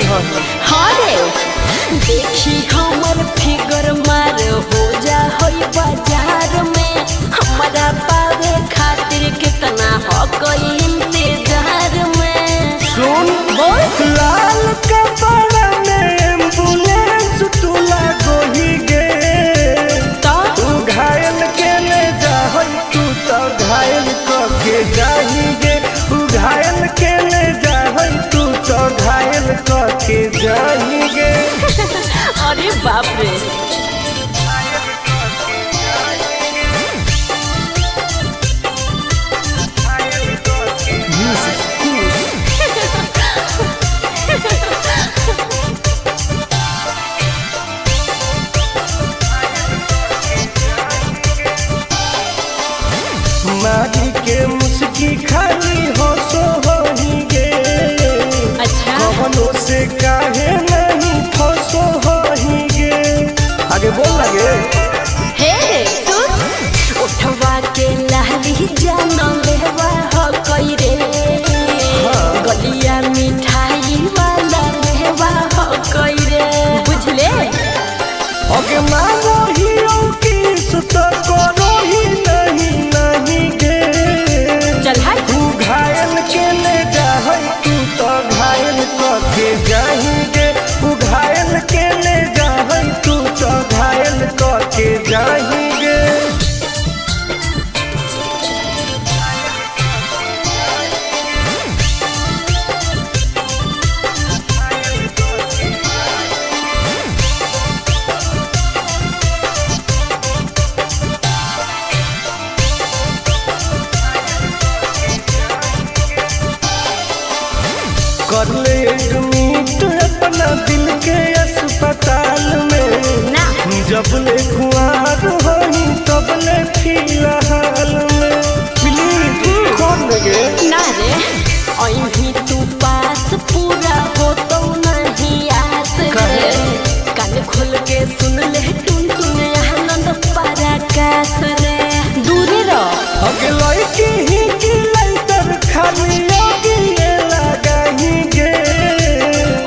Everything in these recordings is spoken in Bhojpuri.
हाँ रे देखी हमर फिगर मार हो जा होई बाजार में हमारा पावे खातिर कितना हो कोई इंतजार में। सुन बोल लाल कपड़ा में एम्बुलेंस तुला गोही गे तू घायल के ले जा तू तो घायल के जाही गे तू घायल के ले जा तू तो घायल के जाही गे। अरे बाप रे मारी के मुस्की खाली हो सो होही गे। अच्छा कवनो से काहे नहीं फसो होही गे। आगे बोल लगे हे सुन उठवा के लाली जानो लेवा हो कोई रे गलिया मिठाई वाला लेवा हो कोई रे बुझले। ओके मांगो ही किस तो करो ही नहीं गे। चल हाय तू घायल के ले जा तू तो घायल के जाही गे तू घायल के ले जा तू तो घायल के जाही गे। कर ले एडमिट अपना दिल के अस्पताल में ना जब ले खुआर होही तब ले फिलहाल में प्लीज कौन लगे ना रे अभी तू पास पूरा हो तो नहीं आस रे कान खोल के सुन ले टुन टुन आनंद पराकाश रे दूर रह अगे लड़की ही की लाइटर खाली योगी लगाही गे।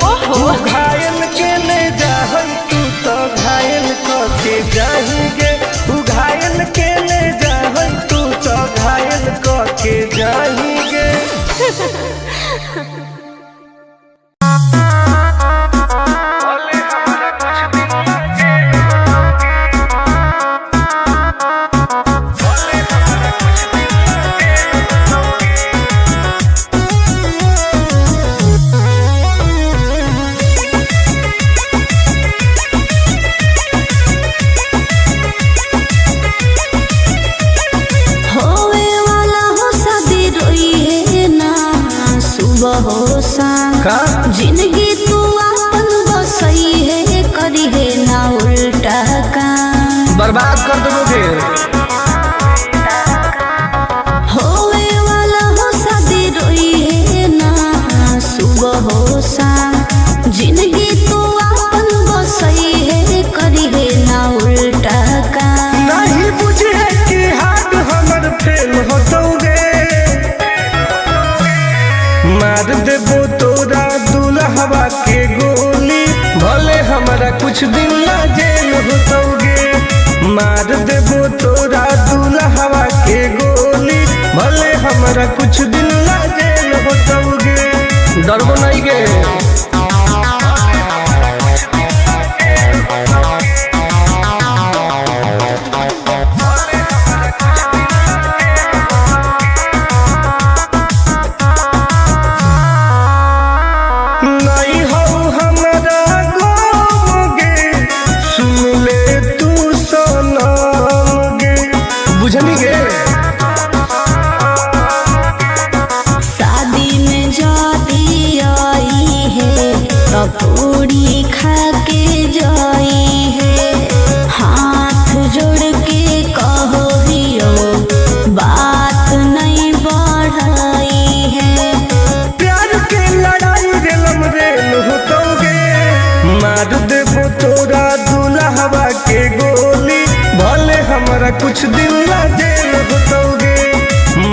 ओहो तू घायल के ले जा तू तो घायल के जाही गे तू घायल के ले जा तू तो घायल के जाही गे। जिंदगी तू अपन बसई है करी है ना उल्टा काम बर्बाद कर दोगे होवे वाला हो शादी रोई है ना सुबह हो शाम जिंदगी तू अपन बसई है करी है ना उल्टा काम नहीं बुझे कि हाथ हमर फेल होतोगे मार देबो तोरा दुल्हवा के गोली भले हमारा कुछ दिन ना जेल होतोगे मार देबो तोरा दुल्हवा के गोली भले हमारा कुछ दिन ना जेल होतोगे डरबो नहीं गे। शादी में जाती आई है तो पूरी खा के जाई है हाथ जोड़ के कहो हियो बात नहीं बढ़ाई है प्यार के लड़ाई रेलम रेल होतोगे मार देबो तोरा दुल्हवा के गोली भले हमारा कुछ दिन ना जेल होतोगे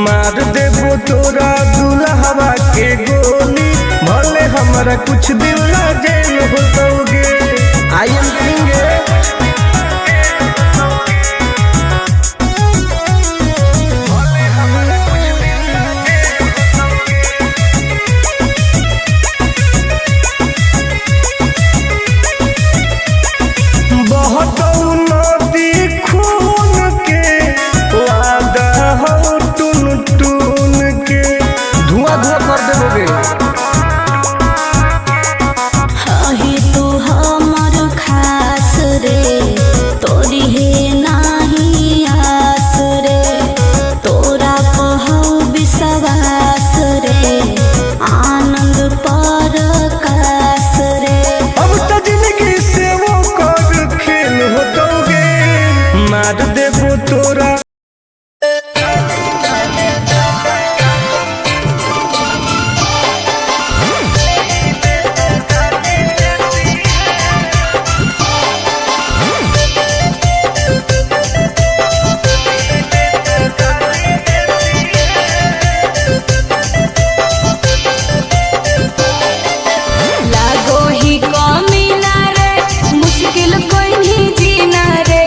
मार देबो तोरा दुल्हवा के गोली भले हमारा हमारा कुछ दिन ला जेल होतोगे। आई एम करेंगे बहुत नदी खून के वादा हो टून टून के धुआं धुआं कर देबोगे। हही तू हमर खास रे तोरी हे नाही आस रे तोरा कहौ विश्वास रे आनंद परकाश रे। अब तो जिंदगी से वो कर खेल होतोगे मार देबो तोरा। लागो ही कमीना रे मुश्किल कोई नहीं जीना रे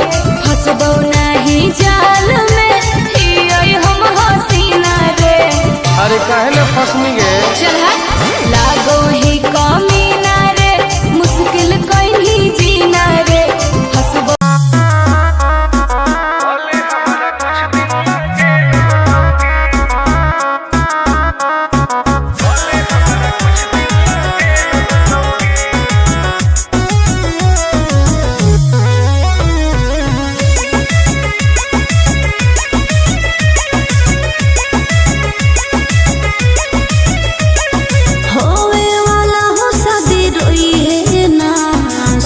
फसबो नहीं जाल में हियै हम हसीना रे। अरे काहे न फसनी गे चल लागो ही कमीना रे मुश्किल कोई नहीं जीना रे फसबो। होवे वाला हो शादी रोई है ना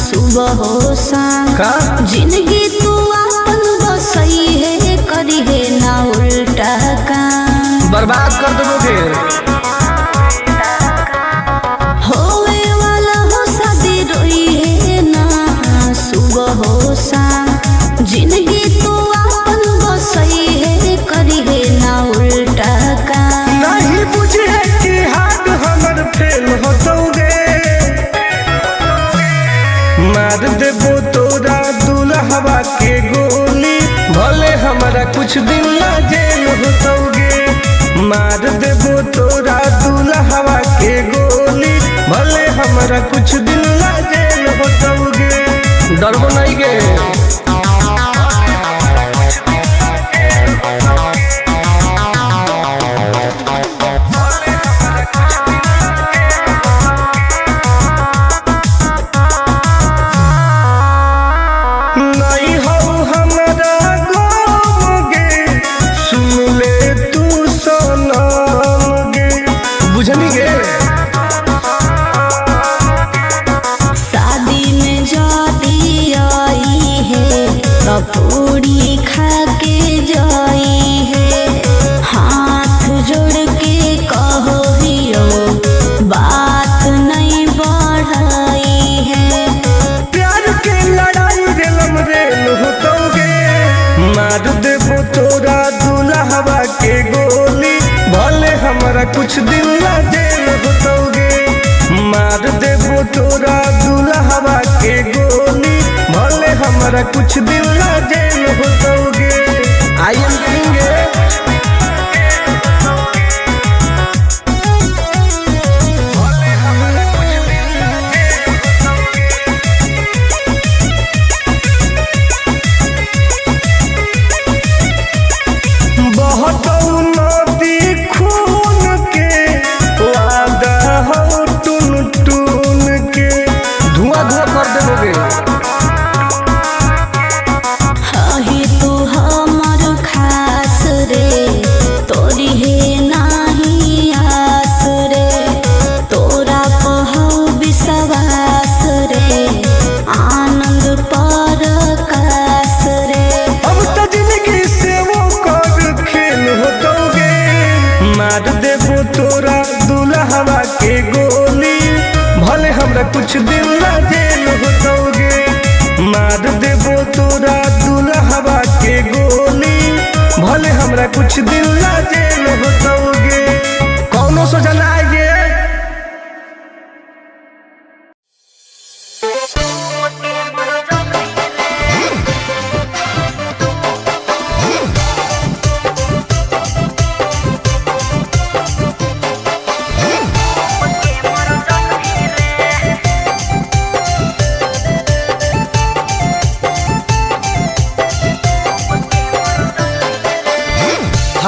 सुबह हो शाम का जिंदगी तू अपन बसई है करी है ना उल्टा काम बर्बाद कर देबोगे। होवे वाला हो शादी रोई है ना सुबह हो शाम जिंदगी तू अपन बसई है करी है ना उल्टा काम। नहीं बुझे कि हाथ हमर फेल होतोगे मार देबो तोरा दुल्हवा के गोली भले हमारा कुछ दिन ला जेल होतोगे। मार देबो तोरा दुल्हवा के गोली भले हमारा कुछ दिन ला जेल होतोगे। डरबो नहीं गे नहीं हो हमारा गम गे सुन ले तू सनम गे बुझनी गे। शादी में जाती आई है तो पूरी खा के जाई है हाथ जोड़ के कहो हियो बात नहीं बढ़ाई है। प्यार के लड़ाई रेलम रेल होतोगे मार देबो तोरा दुल्हवा के गोली भले हमारा कुछ दिन ला जेल होतोगे। मार देबो तोरा दुल्हवा के गोली भले हमारा कुछ दिन ला जेल होतोगे। आई एम करेंगे बहुत नदी खून के वादा हो टून टून के धुआं धुआं कर देबोगे। हही तू हमर खास रे तोरी हे नाही आस रे तोरा कहौ विश्वास रे आनंद परकाश रे। अब तो जिंदगी से वो कर खेल होतोगे मार देबो तोरा दुल्हवा के गोली भले हमरा कुछ दिन ला जेल होतोगे। मार देबो तोरा दुल्हवा के गोली भले हमरा कुछ दिन ला जेल होतोगे। कौनो सजा ना आइए।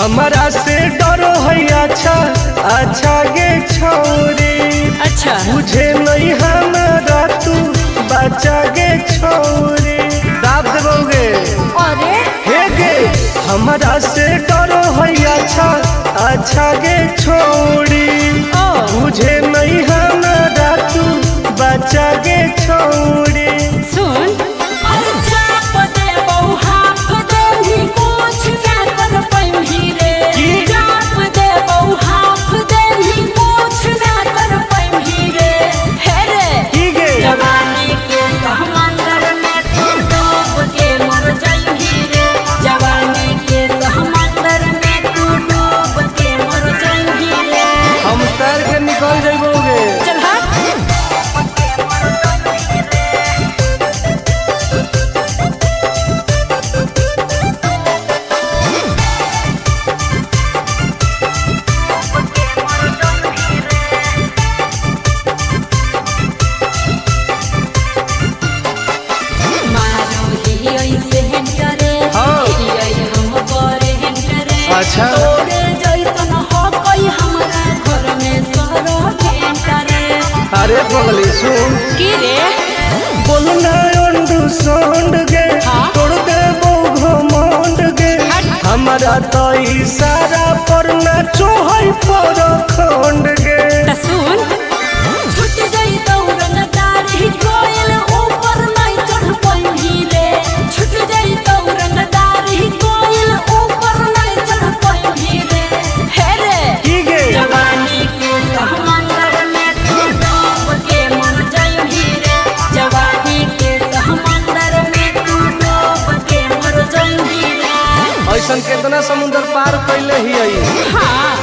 हमारा से डरो है अच्छा अच्छा गे छोरी। अच्छा मुझे नहीं हमारा तू बचा गे छोरी। दाब देवोगे अरे हे गे हमारा से डरो है अच्छा अच्छा गे छोरी। मुझे नहीं हमारा तू बचा गे छोरी। सुन निकल जाइबोगे। चल अच्छा अरे पगली सुन की रे बोलना अंडू सोंड गे तोड़ दे घमंड गे। हमारा तो इशारा पर ना चोहई पर खंड गे। सुन छूट गई दौड़न दारी कोयल ऊपर नहीं चढ़ पाई रे। छूट गई दौड़न दारी कोयल ऊपर नहीं चढ़ पाई रे। हे रे की गे जवानी के समंदर में तू डूब के मर जाई रे। जवानी के समंदर में तू डूब के मर जाई रे। ऐसा कितना समुद्र पार कैले ही आई। हाँ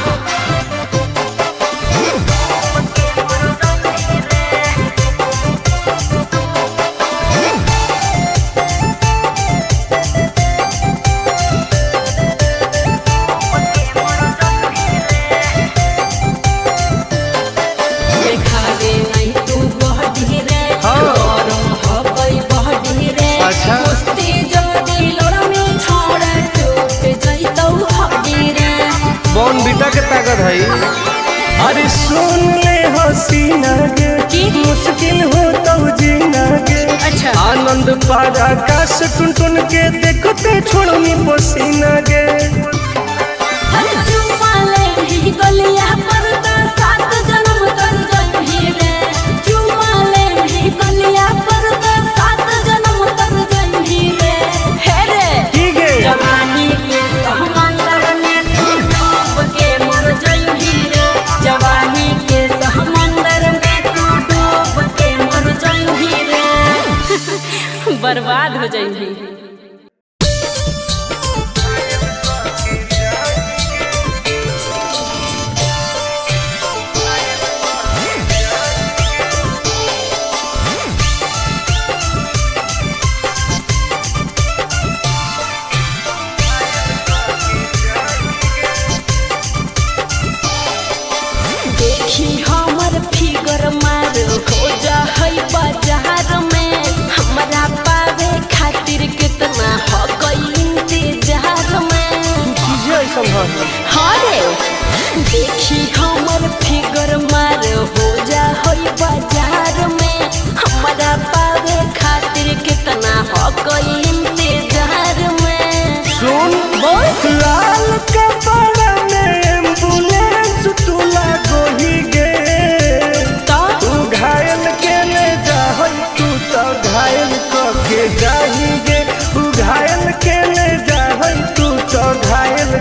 अच्छा बॉन बीटा के ताकत है। अरे सुन ले हसीना गे मुश्किल हो तो जीना गे। अच्छा आनंद पारा आकाश टुन टुन के देखते छोड़नी पसीना गे। गलिया पर सात जन्म कर जाई रे। चुमाले भी गलिया पर सात जन्म कर जाई रे। हे रे की गे जवानी के समंदर में तू डूब के मर जाई रे। जवानी के समंदर में तू डूब के मर जाई रे। बर्बाद हो जाई। देखी हमर फिगर मार हो जा है बाजार में। हमरा पावे खातिर कितना हो गई इंतजार में। चीजें ऐसा है। हाँ रे देखी हमर फिगर मार हो जा है बाजार में। हमरा पावे खातिर कितना हो गई इंतजार में। सुन बोल लाल कपड़ा में एम्बुलेंस तू लागोही गे। तू घायल के ले जा तू तो घायल के जाही गे। तू घायल के ले जा तू तो घायल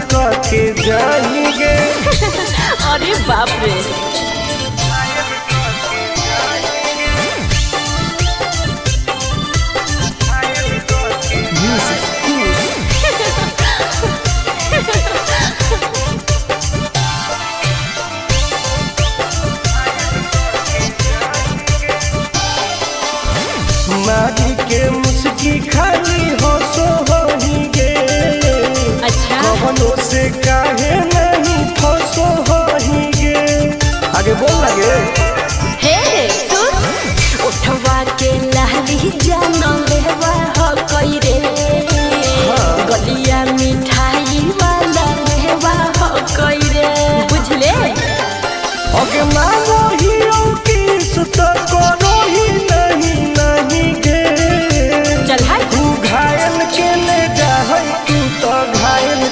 के जाही गे। अरे बाप रे मारी के मुस्की खाली हो सो होही गे। अच्छा कवनों से काहे नहीं फसो होही गे। आगे बोल लगे हे सुन उठवा के लहली जान लेवा हो कई रे। गलिया मिठाई वाला लेवा मानो ही किस तो करो ही नहीं गे। चल हाय तू घायल के ले जाए तू तो घायल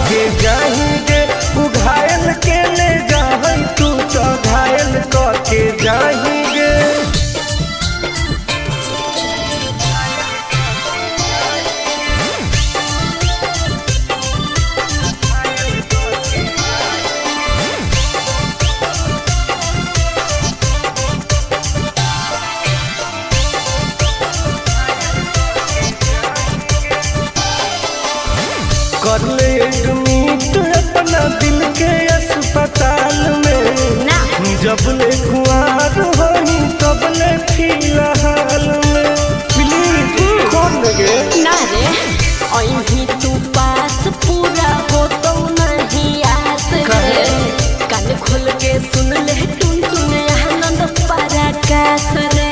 के जाएंगे। तू घायल के ले जाए तू तो घायल के जाएंगे। कर ले एडमिट अपना दिल के अस्पताल में ना जब ले कुआर होई तब ले फिलहाल में प्लीज कौन लगे ना रे अहीं तू पास पूरा हो तो नहीं आस रे। कान खोल के सुन ले टुन टुन आनंद पराकाश रे।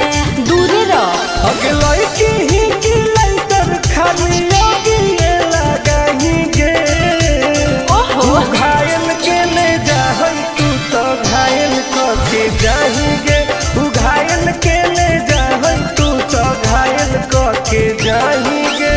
दूर रह अगला की ही की लाइटर खाली योगी ये लगाएंगे। ओहो तू घायल के ले जाए तू तो घायल के जाएंगे। तू घायल के ले जाए तू तो घायल के जाएंगे।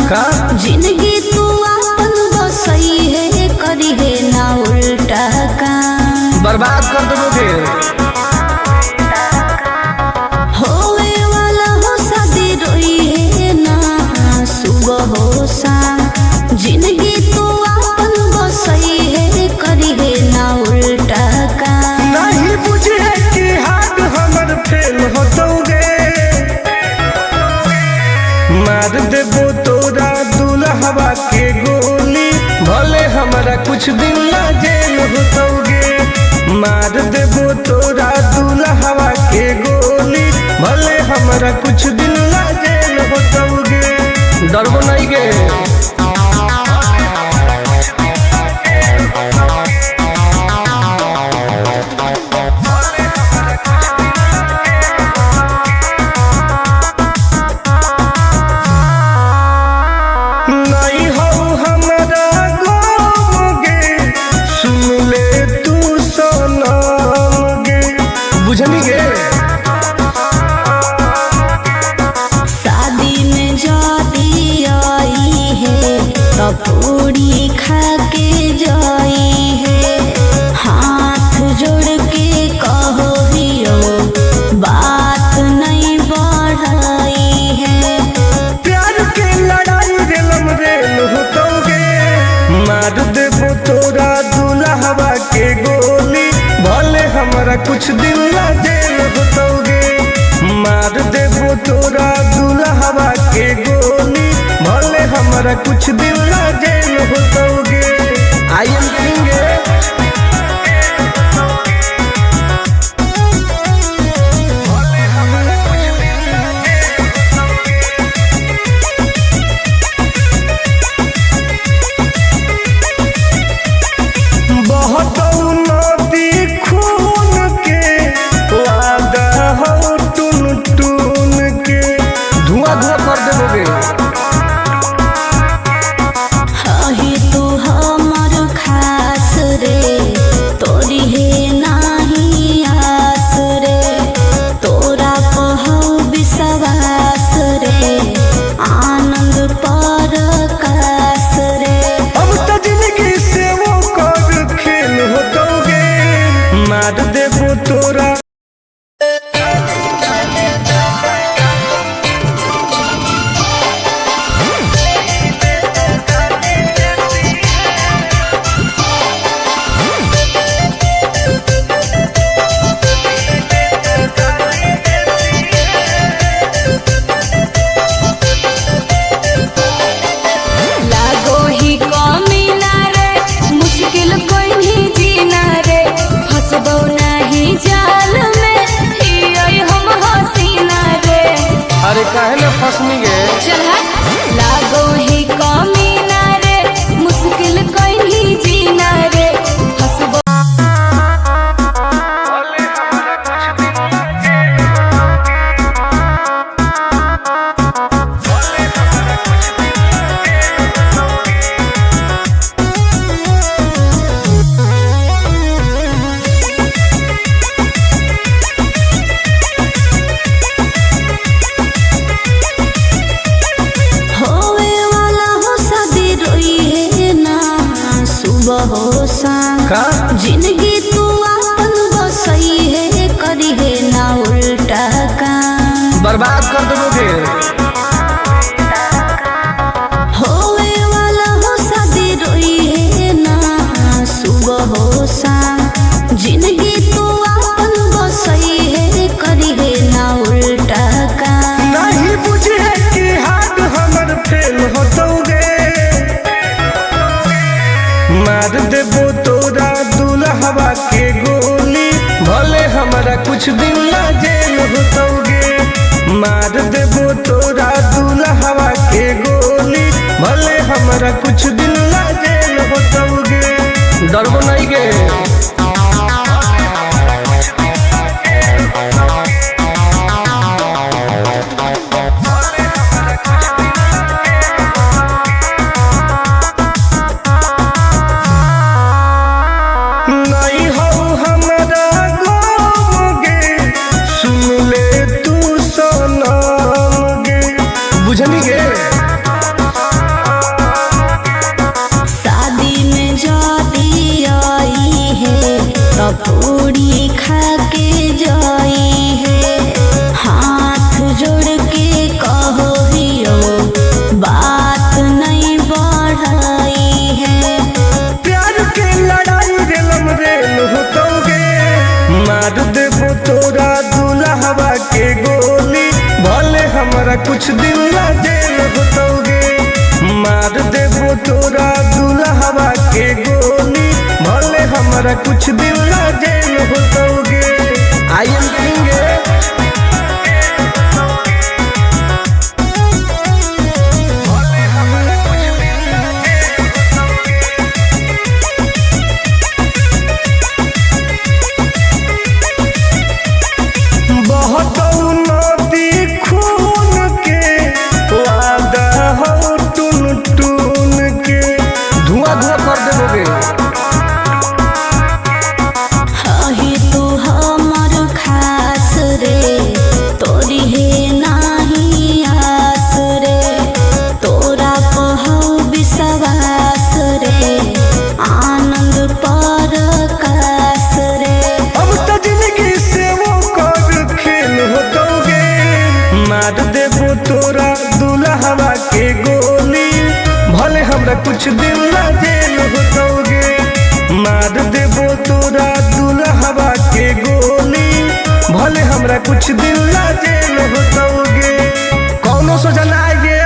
का जिंदगी तू अपन बसई है करी है ना उल्टा काम बर्बाद कर दोगे। होवे वाला हो शादी रोई है ना सुबह हो शाम। जिंदगी तू अपन बसई है करी है ना उल्टा काम। नहीं बुझे कि हाथ हमर फेल होतोगे। मार देबो तोरा दुल्हवा के गोली भले हमारा कुछ दिन ला जेल होतोगे। मार देबो तोरा दुल्हवा के गोली भले हमारा कुछ दिन ला जेल होतोगे। डरबो नहीं गे। पूरी खा के जाई है हाथ जोड़ के कहो हियो बात नहीं बढ़ाई है। प्यार के लड़ाई रेलम रेल होतोगे। मार देबो तोरा दुल्हवा के गोली भले हमारा कुछ दिन ला जेल होतोगे। मार देबो तोरा दुल्हवा के गोली भले हमारा कुछ दिन ला जेल होतोगे। आई एम किंग लागो ही कमी ना रे मुश्किल कोई नहीं जीना रश्मि गे। चल लागो ही कमीना रे मुश्किल कहीं जीना रे हसबो का जिंदगी तू अपन बसई है करी है ना उल्टा काम बर्बाद कर दोगे। होवे वाला हो शादी रोई है ना सुबह हो शाम जिंदगी तू अपन बसई है करी है ना उल्टा काम नहीं बुझे कि हाथ हमर फेल होतोगे मार देबो तोरा दुल्हवा के गोली भले हमारा कुछ दिन ला जेल होतोगे मार देबो तोरा दुल्हवा के गोली भले हमारा कुछ दिन ला जेल होतोगे डरबो नहीं गे। पूरी खा के जाई है हाथ जोड़ के कहो हियो बात नहीं बढ़ाई है प्यार के लड़ाई रेलम रेल होतोगे मार देबो तोरा दुल्हवा के गोली भले हमारा कुछ दिन ला जेल होतोगे मार देबो तोरा दुल्हवा के गोली भले हमारा कुछ दिन ला जेल होतोगे। आई एम किंग तोरा दुल्हवा के गोली भले हमरा कुछ दिन ला जेल होतोगे मार देबो तोरा दुल्हवा के गोली भले हमरा कुछ दिन ला जेल होतोगे कौनो सोचा ना आएगे।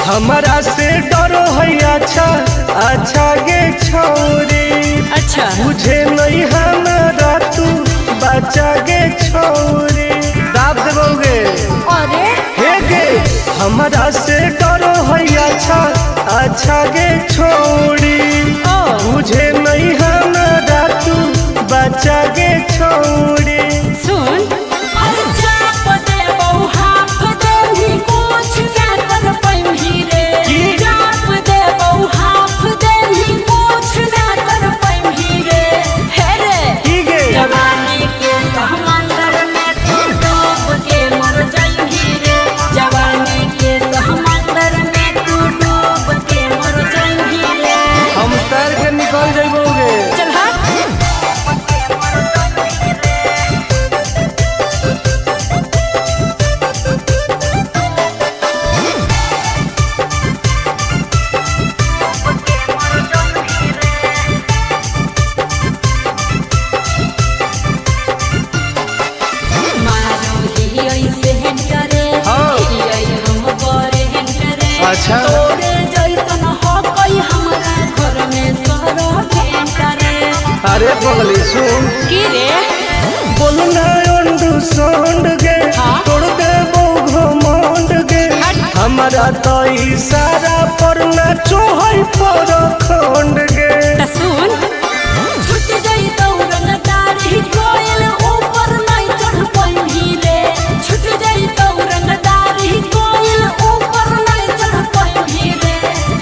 हमारा से डरो है अच्छा अच्छा गे छोरी अच्छा मुझे नहीं हमारा तू बचा गे छोरी दाब देबोगे अरे हे गे हमारा से डरो है अच्छा अच्छा गे छोरी मुझे नहीं हमारा तू बचा गे छोरी सुन निकल जाइबोगे चल अच्छा। तोरे जैसन हो कोई हमारा घर में सरो भेंटा रे। अरे पगली सुन की रे बोलना अंडू सोंड गे हाँ? तोड़ दे घमंड गे हमारा तो इशारा पर ना चोहई पर खंड गे त सुन छुट जाई दौरन दाढ़ी कोयल ऊपर नहीं चढ़ पाई रे। छुट जाई दौरन दाढ़ी कोयल ऊपर नहीं चढ़ पाई रे।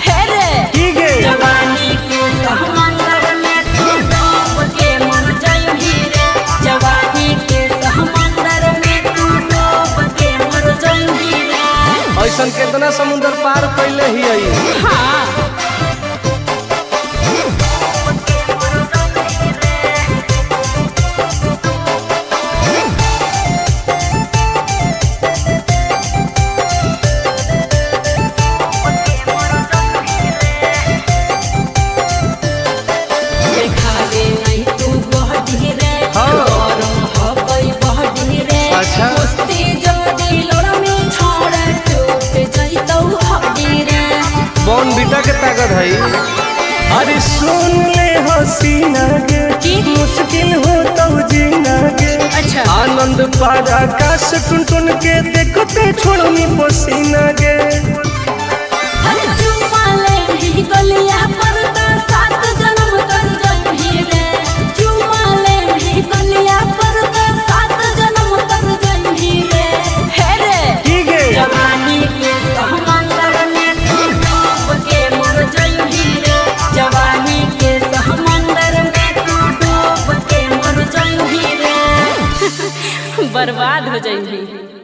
हे रे की गे जवानी के समंदर में तू डूब के मर जाई रे। जवानी के समंदर में तू डूब के मर जाई रे। ऐसन कितना समुद्र पार कैले ही आई। हाँ देखावे नहीं तू बहडी रे। हाँ। गरम हो गई बहडी रे। अच्छा। कुश्ती जोड़ी लड़ में छोड़ टूट जइतौ हड्डी रे। बॉन बीटा के ताकत है। अरे सुन ले हसीना गे की? मुश्किल हो तो जीना गे अच्छा। आनंद पार आकाश टुन टुन के देखते छोड़नी पसीना गे हर चुमा ले ही गलिया पर तो 7 जन्म कर जइही रे। चुमा ले ही गलिया पर तो 7 जन्म कर जइही रे। हे रे की गे जवानी के समंदर में तू डूब के मर जाई रे। जवानी के समंदर में तू डूब के मर जाई रे। बर्बाद हो जाई।